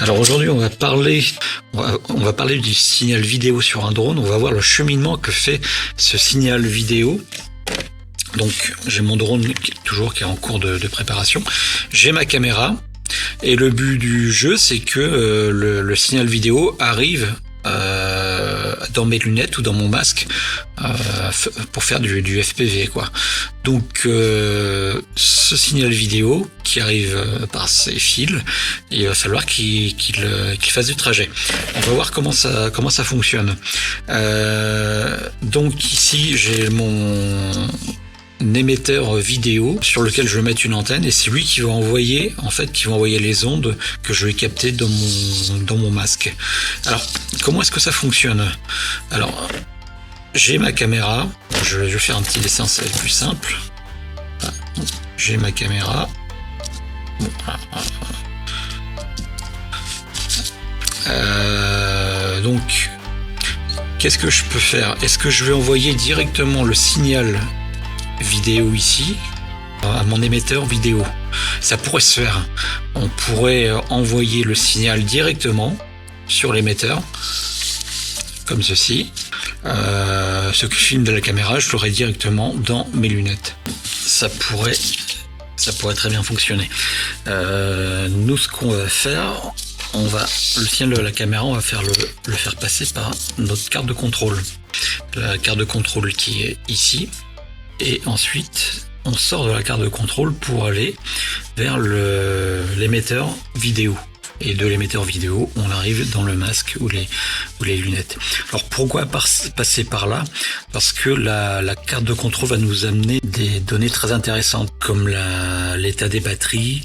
Alors aujourd'hui, on va parler du signal vidéo sur un drone. On va voir le cheminement que fait ce signal vidéo. Donc j'ai mon drone qui est en cours de préparation. J'ai ma caméra et le but du jeu, c'est que le signal vidéo arrive dans mes lunettes ou dans mon masque pour faire du FPV quoi. Donc ce signal vidéo qui arrive par ces fils, il va falloir qu'il fasse du trajet. On va voir comment ça fonctionne. Donc ici j'ai mon émetteur vidéo sur lequel je vais mettre une antenne et c'est lui qui va envoyer les ondes que je vais capter dans mon masque. Alors comment est-ce que ça fonctionne? Alors j'ai ma caméra, je vais faire un petit dessin, ça va être plus simple. J'ai ma caméra. Donc qu'est-ce que je peux faire? Est-ce que je vais envoyer directement le signal vidéo ici à mon émetteur vidéo? Ça pourrait se faire. On pourrait envoyer le signal directement sur l'émetteur comme ceci. Ce que je filme de la caméra, je l'aurai directement dans mes lunettes. Ça pourrait très bien fonctionner. Nous, ce qu'on va faire, le signal de la caméra, on va le faire passer par notre carte de contrôle. La carte de contrôle qui est ici. Et ensuite, on sort de la carte de contrôle pour aller vers l'émetteur vidéo. Et de l'émetteur vidéo, on arrive dans le masque ou les lunettes. Alors pourquoi passer par là? Parce que la carte de contrôle va nous amener des données très intéressantes comme l'état des batteries,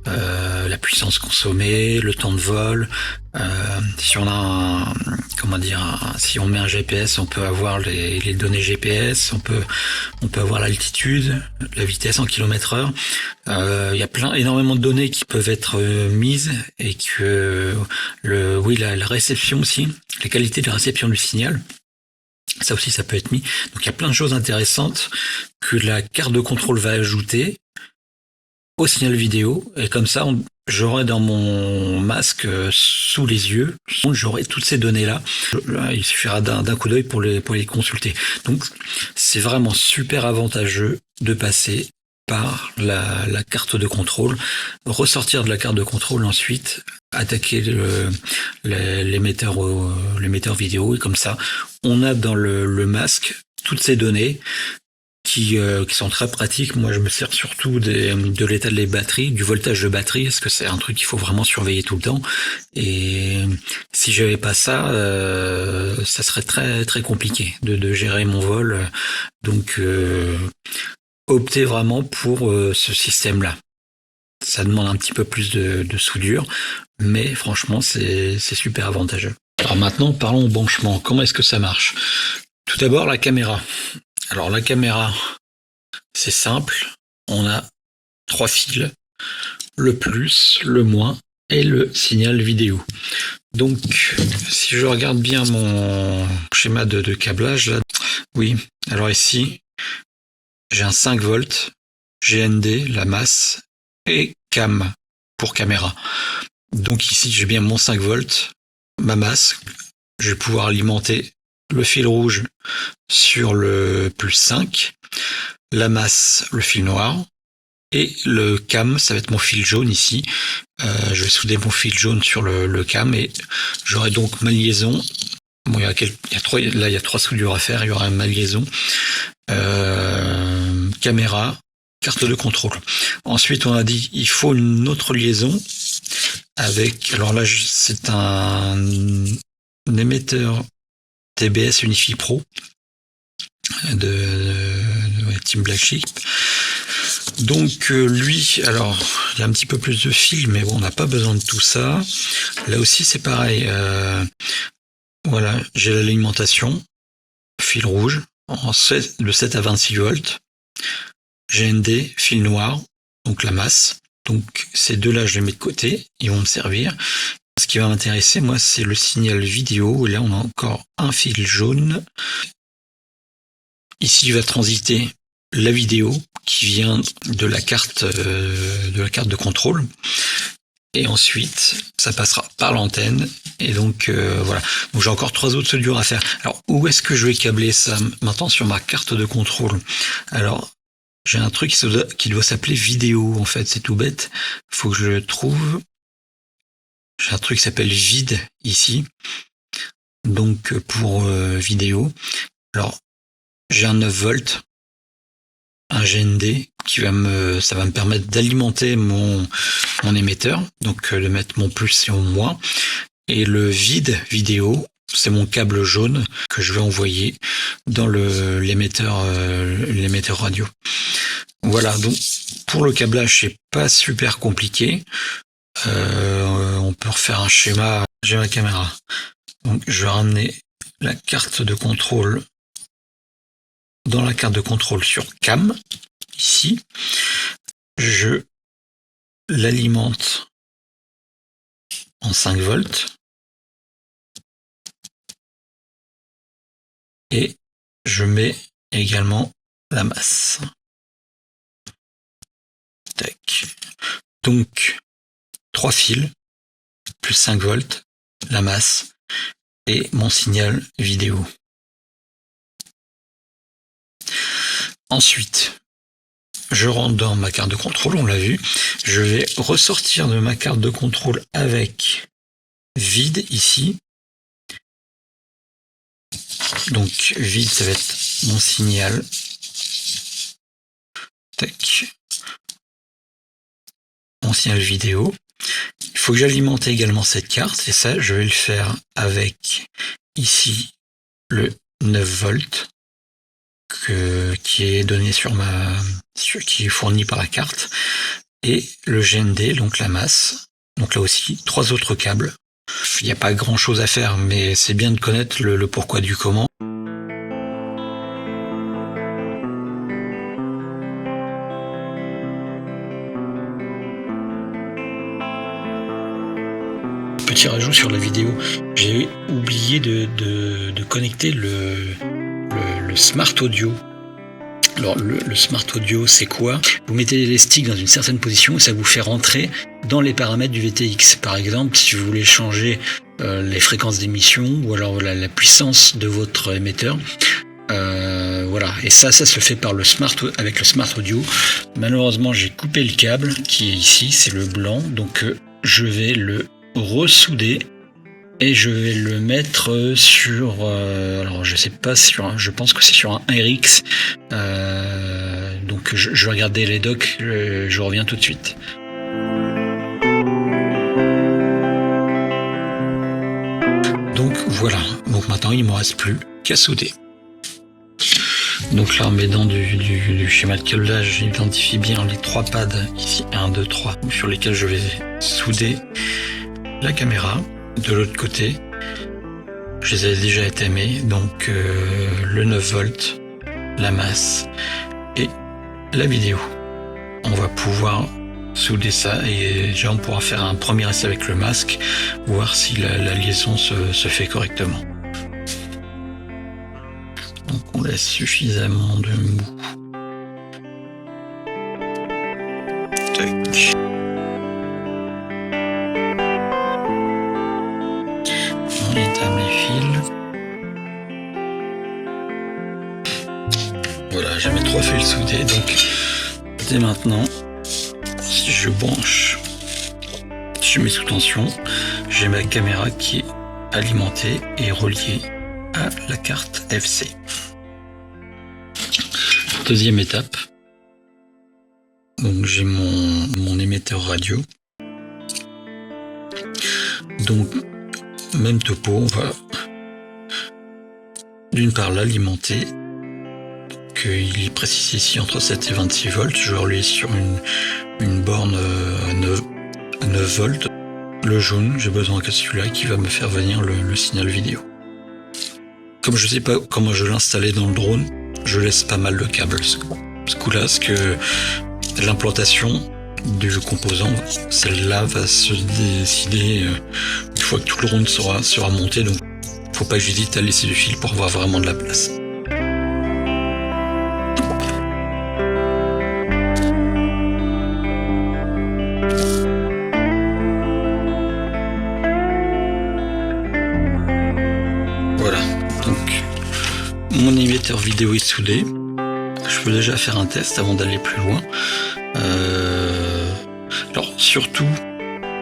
la puissance consommée, le temps de vol. Si on a si on met un GPS, on peut avoir les données GPS, on peut avoir l'altitude, la vitesse en km/h. Il y a énormément de données qui peuvent être mises et que la réception aussi, la qualité de la réception du signal. Ça aussi, ça peut être mis. Donc il y a plein de choses intéressantes que la carte de contrôle va ajouter au signal vidéo. Et comme ça, j'aurai dans mon masque sous les yeux, j'aurai toutes ces données-là. Il suffira d'un coup d'œil pour les consulter. Donc c'est vraiment super avantageux de passer par la carte de contrôle, ressortir de la carte de contrôle, ensuite attaquer l'émetteur vidéo, et comme ça on a dans le masque toutes ces données qui sont très pratiques. Moi je me sers surtout de l'état des batteries, du voltage de batterie, parce que c'est un truc qu'il faut vraiment surveiller tout le temps, et si j'avais pas ça, ça serait très très compliqué de gérer mon vol. Donc optez vraiment pour ce système-là. Ça demande un petit peu plus de soudure, mais franchement, c'est super avantageux. Alors maintenant, parlons au branchement. Comment est-ce que ça marche? Tout d'abord, la caméra. Alors la caméra, c'est simple. On a 3 fils, le plus, le moins et le signal vidéo. Donc, si je regarde bien mon schéma de câblage, là, oui, alors ici, j'ai un 5 volts, GND, la masse, et cam pour caméra. Donc ici, j'ai bien mon 5 volts, ma masse. Je vais pouvoir alimenter le fil rouge sur le plus 5, la masse, le fil noir, et le cam, ça va être mon fil jaune ici. Je vais souder mon fil jaune sur le cam et j'aurai donc ma liaison. Bon, il y a 3 soudures à faire. Il y aura ma liaison, caméra, carte de contrôle. Ensuite, on a dit il faut une autre liaison avec. Alors là, c'est un émetteur TBS Unify Pro de Team Black Sheep. Donc lui, alors il y a un petit peu plus de fil, mais bon, on n'a pas besoin de tout ça. Là aussi, c'est pareil. Voilà, j'ai l'alimentation, fil rouge, de 7 à 26 volts, GND, fil noir, donc la masse. Donc ces deux-là, je les mets de côté, ils vont me servir. Ce qui va m'intéresser, moi, c'est le signal vidéo. Et là, on a encore un fil jaune. Ici, il va transiter la vidéo qui vient de la carte de contrôle. et ensuite ça passera par l'antenne, et donc voilà. Donc j'ai encore 3 autres soudures à faire. Alors où est-ce que je vais câbler ça maintenant sur ma carte de contrôle? Alors j'ai un truc qui doit s'appeler vidéo, en fait, c'est tout bête. Faut que je le trouve. J'ai un truc qui s'appelle vide ici. Donc pour vidéo. Alors j'ai un 9 volts, un GND ça va me permettre d'alimenter mon émetteur, donc de mettre mon plus et mon moins. Et le vide vidéo, c'est mon câble jaune que je vais envoyer dans l'émetteur radio. Voilà, donc pour le câblage, c'est pas super compliqué. On peut refaire un schéma. J'ai ma caméra. Donc je vais ramener la carte de contrôle dans la carte de contrôle sur cam, ici. Je l'alimente en 5 volts. Et je mets également la masse. Tac. Donc 3 fils, plus 5 volts, la masse et mon signal vidéo. Ensuite, je rentre dans ma carte de contrôle, on l'a vu. Je vais ressortir de ma carte de contrôle avec vide ici. Donc vide, ça va être mon signal. Tac. Mon signal vidéo. Il faut que j'alimente également cette carte, et ça, je vais le faire avec ici le 9 volts qui est donné qui est fourni par la carte, et le GND, donc la masse. Donc là aussi, 3 autres câbles. Il n'y a pas grand chose à faire, mais c'est bien de connaître le pourquoi du comment. Petit rajout sur la vidéo, j'ai oublié de connecter le Smart Audio. Alors le Smart Audio, c'est quoi? Vous mettez les sticks dans une certaine position et ça vous fait rentrer dans les paramètres du VTX. Par exemple, si vous voulez changer les fréquences d'émission ou alors la puissance de votre émetteur. Voilà, et ça se fait par avec le Smart Audio. Malheureusement, j'ai coupé le câble qui est ici, c'est le blanc, donc je vais le ressouder et je vais le mettre sur alors je sais pas je pense que c'est sur un RX, donc je vais regarder les docs, je reviens tout de suite. Donc voilà, donc maintenant il ne me reste plus qu'à souder. Donc là, en m'aidant du schéma de câblage, j'identifie bien les 3 pads, ici 1, 2, 3, sur lesquels je vais souder la caméra. De l'autre côté, je les ai déjà étamés, donc le 9 volts, la masse et la vidéo. On va pouvoir souder ça et déjà on pourra faire un premier essai avec le masque, voir si la liaison se fait correctement. Donc on laisse suffisamment de mou. Tac. On étame les fils. Voilà, j'ai mes 3 fils soudés, donc dès maintenant, si je branche, je mets sous tension, j'ai ma caméra qui est alimentée et reliée à la carte FC. Deuxième étape, donc j'ai mon émetteur radio. Donc même topo, on va d'une part l'alimenter. Il est précisé ici entre 7 et 26 volts. Je vais relier sur une borne à 9 volts. Le jaune, j'ai besoin que celui-là qui va me faire venir le signal vidéo. Comme je ne sais pas comment je vais l'installer dans le drone, je laisse pas mal de câbles ce coup-là, parce que l'implantation du composant, celle-là va se décider une fois que tout le drone sera monté, donc faut pas que j'hésite à laisser du fil pour avoir vraiment de la place. mon émetteur vidéo est soudé. Je peux déjà faire un test avant d'aller plus loin. Alors surtout,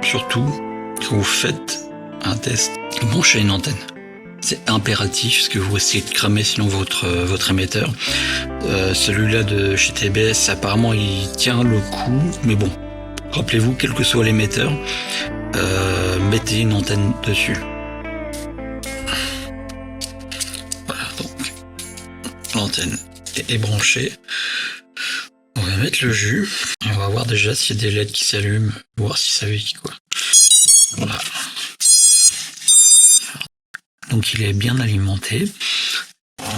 quand vous faites un test, branchez une antenne. C'est impératif parce que vous risquez de cramer sinon votre émetteur. Celui-là de chez TBS, apparemment il tient le coup, mais bon, rappelez-vous, quel que soit l'émetteur, mettez une antenne dessus. Voilà, donc l'antenne est branchée. On va mettre le jus et on va voir déjà s'il y a des LED qui s'allument, voir si ça veut dire quoi. Voilà. Donc il est bien alimenté.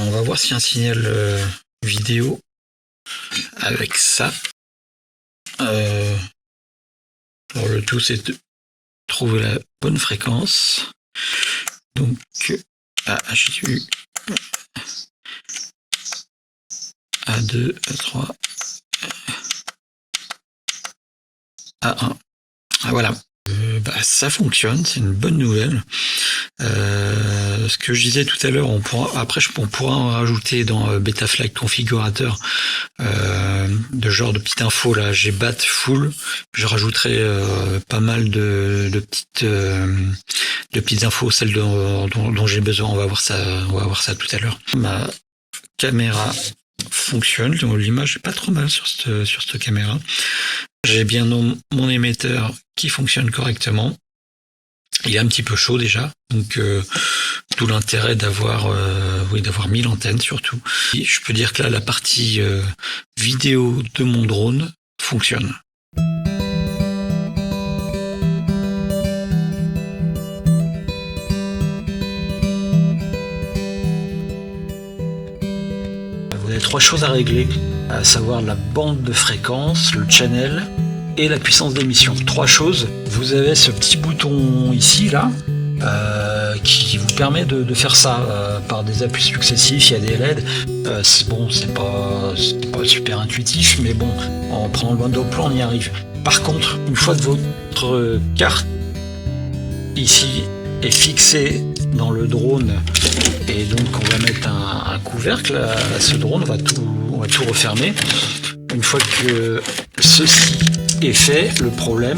On va voir s'il y a un signal vidéo avec ça. Alors le tout c'est de trouver la bonne fréquence. Donc HU A2, A3, A1. Voilà. Ça fonctionne, c'est une bonne nouvelle. Ce que je disais tout à l'heure, on pourra en rajouter dans Betaflight configurateur de genre de petites infos là, j'ai bat full. Je rajouterai pas mal de petites infos, celles dont j'ai besoin. On va voir ça tout à l'heure. Ma caméra fonctionne, l'image est pas trop mal sur cette caméra. J'ai bien mon émetteur qui fonctionne correctement. Il est un petit peu chaud déjà, donc d'où l'intérêt d'avoir mis l'antenne surtout. Et je peux dire que là, la partie vidéo de mon drone fonctionne. Vous avez 3 choses à régler, à savoir la bande de fréquence, le channel et la puissance d'émission. 3 choses. Vous avez ce petit bouton ici là qui vous permet de faire ça par des appuis successifs. Il y a des LED. C'est pas super intuitif, mais bon, en prenant le window plan, on y arrive. Par contre, une fois que votre carte ici est fixée dans le drone et donc on va mettre un couvercle à ce drone, on va tout refermer. Une fois que ceci est fait, le problème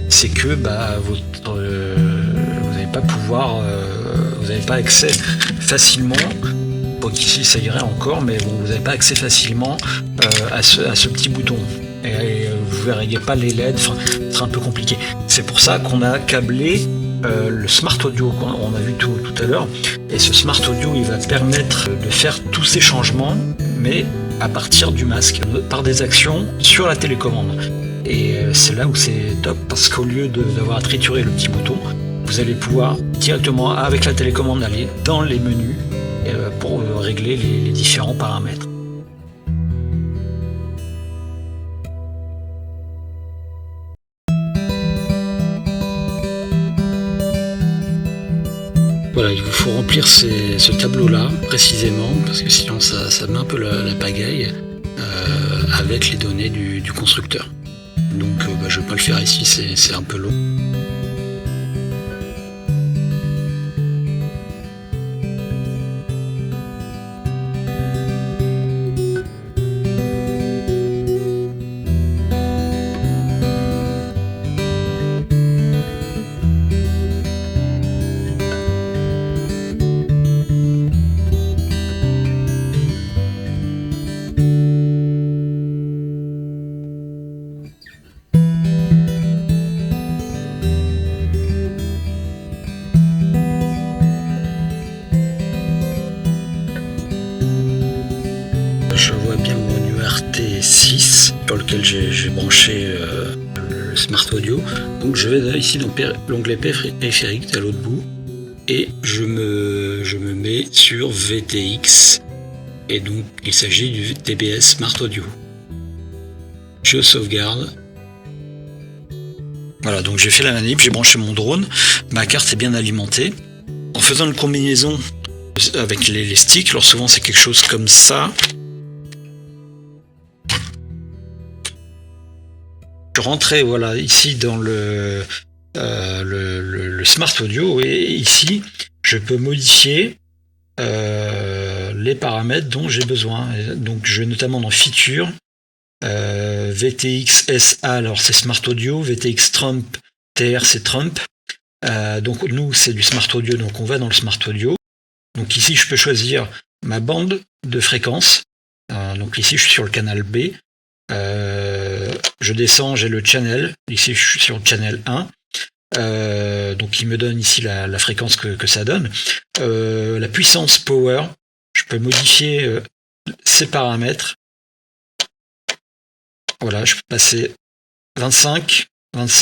c'est que vous n'avez pas accès facilement. Donc ici ça irait encore, mais bon, vous n'avez pas accès facilement à ce petit bouton. Et vous ne verrez pas les LED, ce sera un peu compliqué. C'est pour ça qu'on a câblé le Smart Audio qu'on a vu tout à l'heure. Et ce Smart Audio, il va permettre de faire tous ces changements, mais à partir du masque, par des actions sur la télécommande. Et c'est là où c'est top, parce qu'au lieu d'avoir à triturer le petit bouton, vous allez pouvoir directement avec la télécommande aller dans les menus pour régler les différents paramètres. Voilà, il vous faut remplir ce tableau-là précisément, parce que sinon ça met un peu la pagaille avec les données du constructeur. Donc je ne vais pas le faire ici, c'est un peu long. Je vois bien mon URT6 sur lequel j'ai branché le Smart Audio. Donc je vais ici dans l'onglet périphérique à l'autre bout et je me mets sur VTX et donc il s'agit du TBS Smart Audio. Je sauvegarde. Voilà, donc j'ai fait la manip, j'ai branché mon drone, ma carte est bien alimentée. En faisant une combinaison avec les sticks, alors souvent c'est quelque chose comme ça. Je rentrais voilà ici dans le Smart Audio et ici je peux modifier les paramètres dont j'ai besoin. Et donc je vais notamment dans Feature, VTX SA, alors c'est Smart Audio, VTX Trump, TR c'est Trump. Donc nous c'est du Smart Audio, donc on va dans le Smart Audio. Donc ici je peux choisir ma bande de fréquence. Donc ici je suis sur le canal B. Je descends, j'ai le channel. Ici je suis sur le channel 1. Donc il me donne ici la fréquence que ça donne. La puissance power, je peux modifier ces paramètres. Voilà, je peux passer 25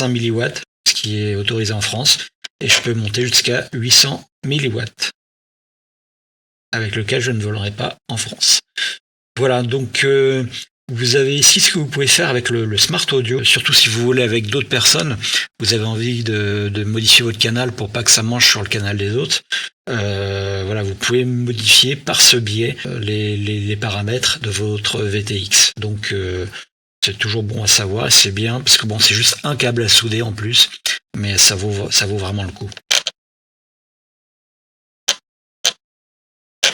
milliwatts, ce qui est autorisé en France, et je peux monter jusqu'à 800 milliwatts, avec lequel je ne volerai pas en France. Voilà, donc vous avez ici ce que vous pouvez faire avec le Smart Audio, surtout si vous volez avec d'autres personnes, vous avez envie de modifier votre canal pour pas que ça mange sur le canal des autres. Voilà, vous pouvez modifier par ce biais les paramètres de votre VTX. Donc c'est toujours bon à savoir, c'est bien, parce que bon, c'est juste un câble à souder en plus, mais ça vaut vraiment le coup.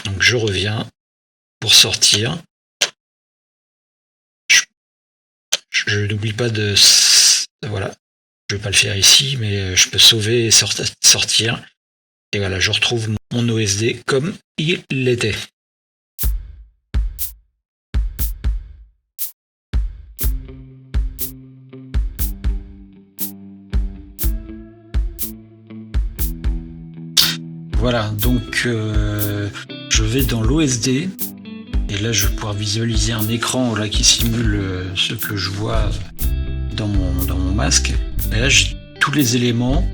Donc je reviens pour sortir. Je n'oublie pas de... Voilà, je ne vais pas le faire ici, mais je peux sauver et sortir. Et voilà, je retrouve mon OSD comme il l'était. Voilà, donc je vais dans l'OSD. Et là, je vais pouvoir visualiser un écran là, qui simule ce que je vois dans mon masque. Et là, j'ai tous les éléments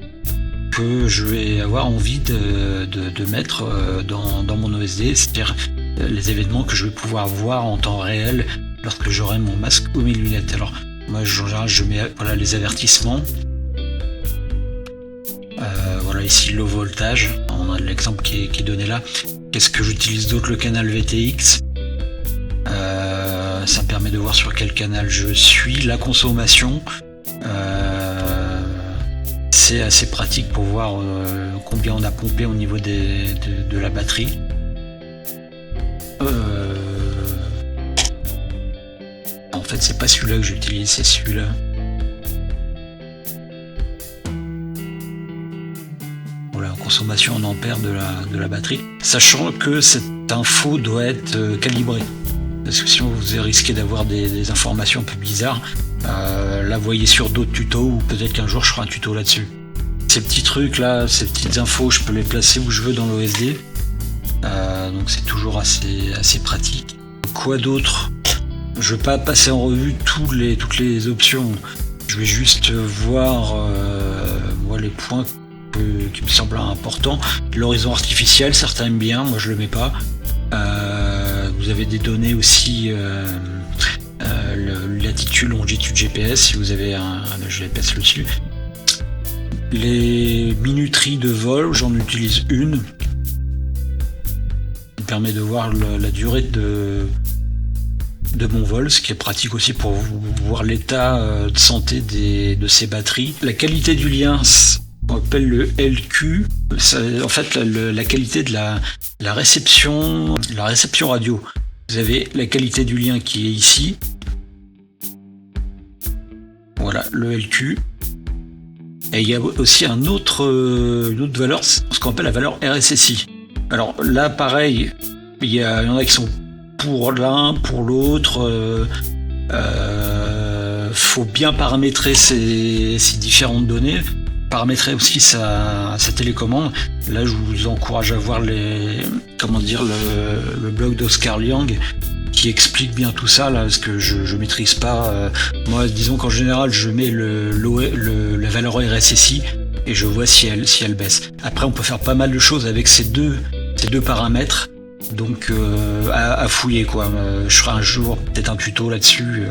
que je vais avoir envie de mettre dans mon OSD, c'est-à-dire les événements que je vais pouvoir voir en temps réel lorsque j'aurai mon masque ou mes lunettes. Alors, moi, en général, je mets voilà, les avertissements. Voilà, ici, low voltage. On a l'exemple qui est donné là. Qu'est-ce que j'utilise d'autre? Le canal VTX. Ça me permet de voir sur quel canal je suis, la consommation. C'est assez pratique pour voir combien on a pompé au niveau de la batterie. En fait, c'est pas celui-là que j'utilise, c'est celui-là. Voilà, consommation en ampères de la batterie. Sachant que cette info doit être calibrée. Parce que sinon vous risquez d'avoir des informations un peu bizarres. Là, voyez sur d'autres tutos, ou peut-être qu'un jour je ferai un tuto là-dessus. Ces petits trucs là, ces petites infos, je peux les placer où je veux dans l'OSD. Donc c'est toujours assez pratique. Quoi d'autre? Je ne vais pas passer en revue toutes les options. Je vais juste voir les points qui me semblent importants. L'horizon artificiel, certains aiment bien, moi je le mets pas. Vous avez des données aussi, latitude, longitude GPS, si vous avez un GPS dessus. Les minuteries de vol, j'en utilise une. Ça permet de voir la durée de mon vol, ce qui est pratique aussi pour voir l'état de santé de ces batteries. La qualité du lien, on appelle le LQ. En fait, la qualité de la réception radio. Vous avez la qualité du lien qui est ici. Voilà, le LQ. Et il y a aussi une autre valeur, ce qu'on appelle la valeur RSSI. Alors là, pareil, il y en a qui sont pour l'un, pour l'autre. Faut bien paramétrer ces différentes données. Paramétrer aussi sa télécommande. Là, je vous encourage à voir le blog d'Oscar Liang qui explique bien tout ça, là, parce que je maîtrise pas. Moi, disons qu'en général, je mets la valeur RSSI et je vois si elle baisse. Après, on peut faire pas mal de choses avec ces deux paramètres. Donc, à fouiller, quoi. Je ferai un jour peut-être un tuto là-dessus,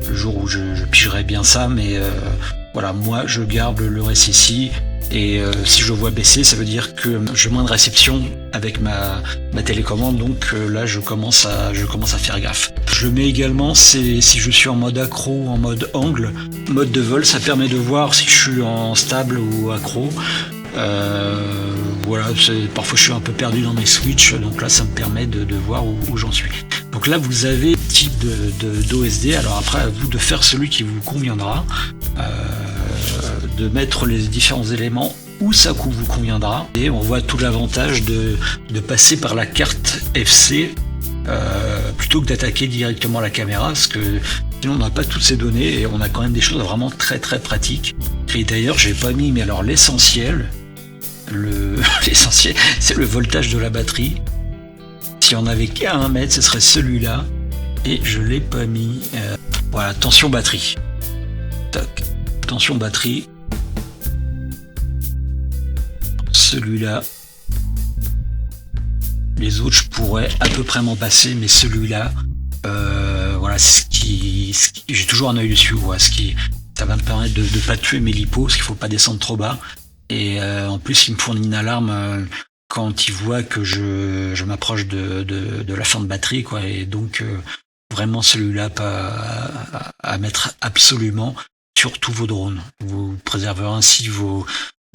le jour où je pigerai bien ça, mais voilà, moi je garde le RSSI et si je vois baisser, ça veut dire que j'ai moins de réception avec ma télécommande, donc là je commence à faire gaffe. Je mets également si je suis en mode accro ou en mode angle, mode de vol, ça permet de voir si je suis en stable ou accro. Voilà, parfois je suis un peu perdu dans mes switches, donc là ça me permet de voir où j'en suis. Donc là vous avez le type d'OSD, alors après à vous de faire celui qui vous conviendra, de mettre les différents éléments où ça vous conviendra, et on voit tout l'avantage de passer par la carte FC plutôt que d'attaquer directement la caméra, parce que sinon on n'a pas toutes ces données et on a quand même des choses vraiment très très pratiques. Et d'ailleurs j'ai pas mis, mais alors l'essentiel c'est le voltage de la batterie. Si on avait qu'à 1 mètre, ce serait celui-là, et je l'ai pas mis. Voilà, tension batterie. Tac, tension batterie. Celui-là. Les autres, je pourrais à peu près m'en passer, mais celui-là, voilà, j'ai toujours un œil dessus. Voilà, ça va me permettre de pas tuer mes lipos, parce qu'il faut pas descendre trop bas. Et en plus, il me fournit une alarme quand il voit que je m'approche de la fin de batterie, quoi. Et donc, vraiment celui-là à mettre absolument sur tous vos drones. Vous préserverez ainsi vos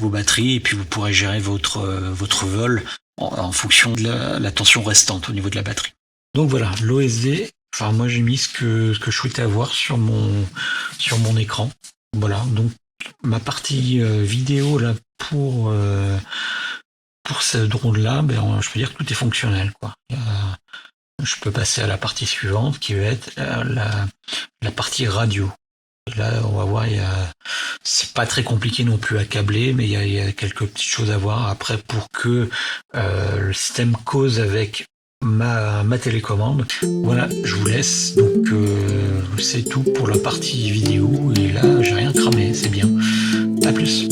batteries, et puis vous pourrez gérer votre vol en fonction de la tension restante au niveau de la batterie. Donc voilà, l'OSD. Enfin, moi j'ai mis ce que je souhaitais avoir sur mon écran. Voilà, donc ma partie vidéo là pour ce drone là, je peux dire que tout est fonctionnel, quoi. Je peux passer à la partie suivante qui va être la partie radio. Et là on va voir, c'est pas très compliqué non plus à câbler, mais il y a quelques petites choses à voir après pour que le système cause avec ma télécommande. Voilà, je vous laisse. Donc c'est tout pour la partie vidéo, et là j'ai rien cramé, c'est bien. À plus.